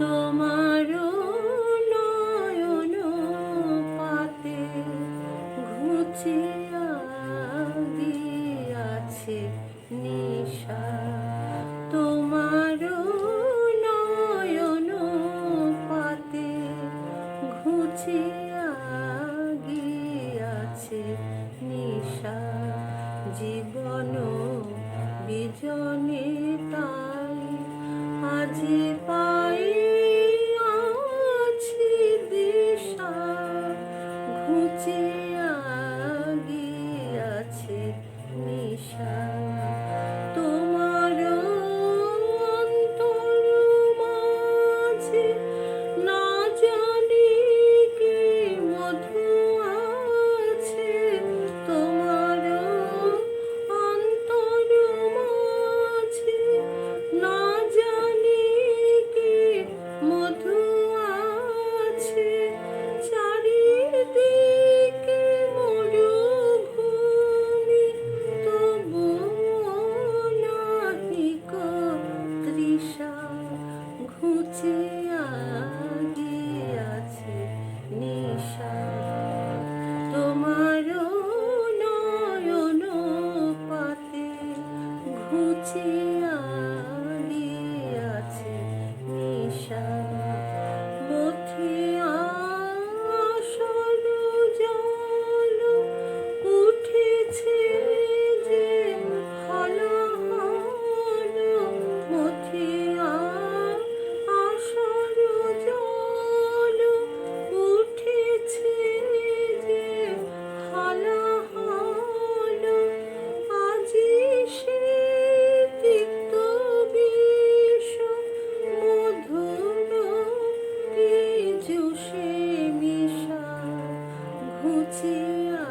তোমারও নয়ন পাতে ঘুচিয়া গিয়াছে নিশা। তোমারও নয়ন পাতে ঘুচিয়া গিয়াছে নিশা। জীবন বিজনে তাই আজি পাইয়াছি দিশা। ঘুচিয়া গিয়াছে নিশা। তোমার অন্তর মাঝে না জানি কি মধু আছে। তোমার অন্তর মাঝে না জানি কি মধু আছে। চারিদিকে মরুভূমি তবুও নাহিক তৃষা। ঘুচিয়া গিয়াছে নিশা। তোমারও নয়ন পাতে ঘুচিয়া গিয়াছে নিশা। মথিয়া আসর জল উঠেছে যে হলহল। মথিয়া আসর জল উঠেছে যে হলহল। আজি সে তিক্ত বিষ মধুর পীযূষে মিশা। ঘুচিয়া